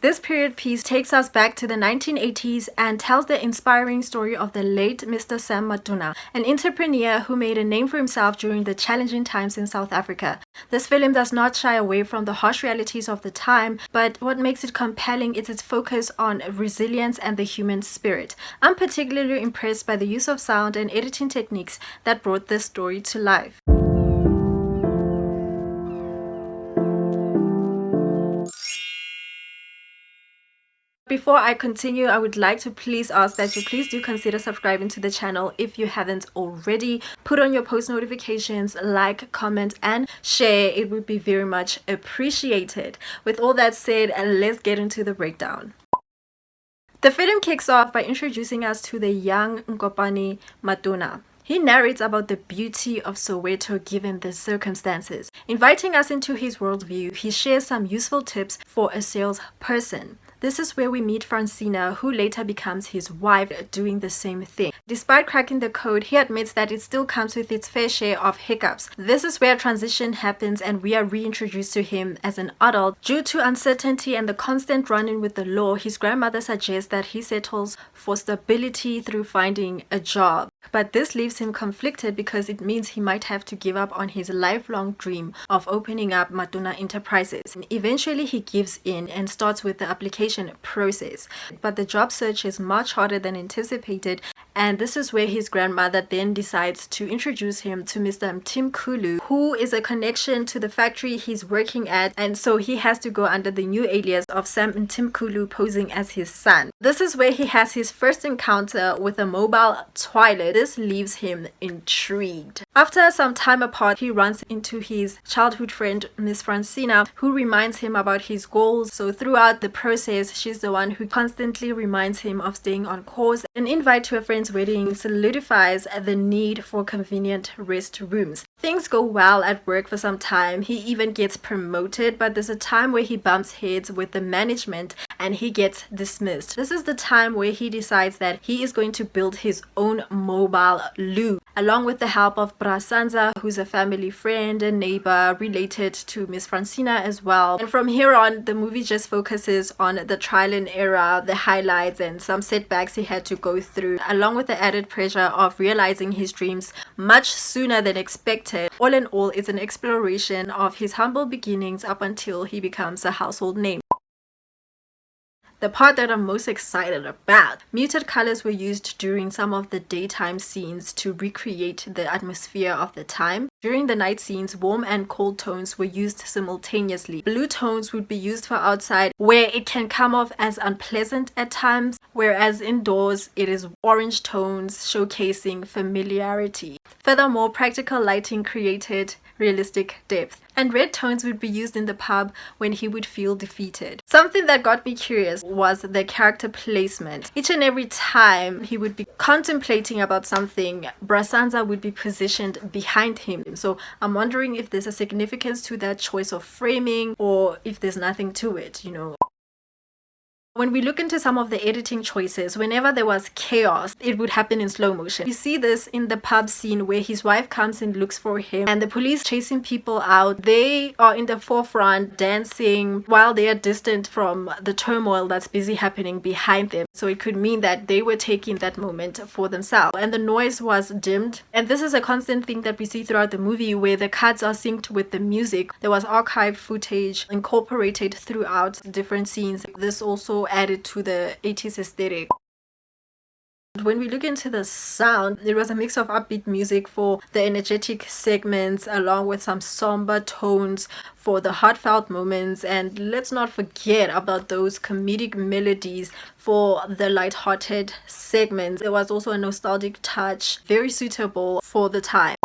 This period piece takes us back to the 1980s and tells the inspiring story of the late Mr. Sam Matuna, an entrepreneur who made a name for himself during the challenging times in South Africa. This film does not shy away from the harsh realities of the time, but what makes it compelling is its focus on resilience and the human spirit. I'm particularly impressed by the use of sound and editing techniques that brought this story to life. Before I continue, I would like to please ask that you please do consider subscribing to the channel if you haven't already. Put on your post notifications, like, comment, and share. It would be very much appreciated. With all that said, let's get into the breakdown. The film kicks off by introducing us to the young Nkopane Matuna. He narrates about the beauty of Soweto given the circumstances. Inviting us into his worldview, he shares some useful tips for a salesperson. This is where we meet Francina, who later becomes his wife, doing the same thing. Despite cracking the code, he admits that it still comes with its fair share of hiccups. This is where transition happens and we are reintroduced to him as an adult. Due to uncertainty and the constant run-in with the law, his grandmother suggests that he settles for stability through finding a job. But this leaves him conflicted because it means he might have to give up on his lifelong dream of opening up Matuna Enterprises. And eventually he gives in and starts with the application process. But the job search is much harder than anticipated, and this is where his grandmother then decides to introduce him to Mr. Mtimkulu, who is a connection to the factory he's working at, and so he has to go under the new alias of Sam Mtimkulu, posing as his son. This is where he has his first encounter with a mobile toilet. This leaves him intrigued. After some time apart, he runs into his childhood friend Miss Francina, who reminds him about his goals. So throughout the process, she's the one who constantly reminds him of staying on course. An invite to a friend's wedding solidifies the need for convenient restrooms. Things go well at work for some time. He even gets promoted, but there's a time where he bumps heads with the management and he gets dismissed. This is the time where he decides that he is going to build his own mobile LOO, along with the help of Brasanza, who's a family friend and neighbor related to Miss Francina as well. And from here on, the movie just focuses on the trial and error, the highlights, and some setbacks he had to go through, along with the added pressure of realizing his dreams much sooner than expected. All in all, it's an exploration of his humble beginnings up until he becomes a household name. The part that I'm most excited about. Muted colors were used during some of the daytime scenes to recreate the atmosphere of the time. During the night scenes, warm and cold tones were used simultaneously. Blue tones would be used for outside, where it can come off as unpleasant at times, whereas indoors it is orange tones showcasing familiarity. Furthermore, practical lighting created realistic depth, and red tones would be used in the pub when he would feel defeated. Something that got me curious was the character placement. Each and every time he would be contemplating about something, Brasanza would be positioned behind him. So I'm wondering if there's a significance to that choice of framing or if there's nothing to it, you know. When we look into some of the editing choices, whenever there was chaos, it would happen in slow motion. You see this in the pub scene where his wife comes and looks for him and the police chasing people out. They are in the forefront dancing while they are distant from the turmoil that's busy happening behind them. So it could mean that they were taking that moment for themselves. And the noise was dimmed. And this is a constant thing that we see throughout the movie where the cuts are synced with the music. There was archived footage incorporated throughout different scenes. This also added to the 80s aesthetic. When we look into the sound, it was a mix of upbeat music for the energetic segments along with some somber tones for the heartfelt moments, and let's not forget about those comedic melodies for the light-hearted segments. There was also a nostalgic touch, very suitable for the time.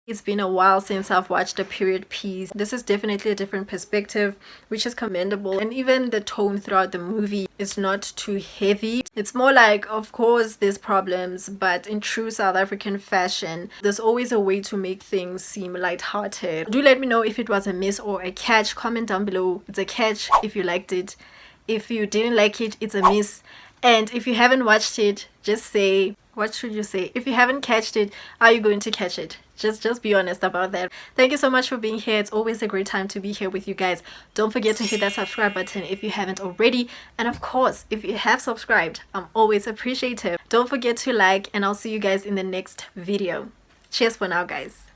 It's been a while since I've watched a period piece. This is definitely a different perspective, which is commendable. And even the tone throughout the movie is not too heavy. It's more like, of course, there's problems, but in true South African fashion, there's always a way to make things seem lighthearted. Do let me know if it was a miss or a catch. Comment down below. It's a catch if you liked it. If you didn't like it, it's a miss. And if you haven't watched it, just say, what should you say? If you haven't catched it, are you going to catch it? Just be honest about that. Thank you so much for being here. It's always a great time to be here with you guys. Don't forget to hit that subscribe button if you haven't already, and of course if you have subscribed, I'm always appreciative. Don't forget to like, and I'll see you guys in the next video. Cheers for now, guys.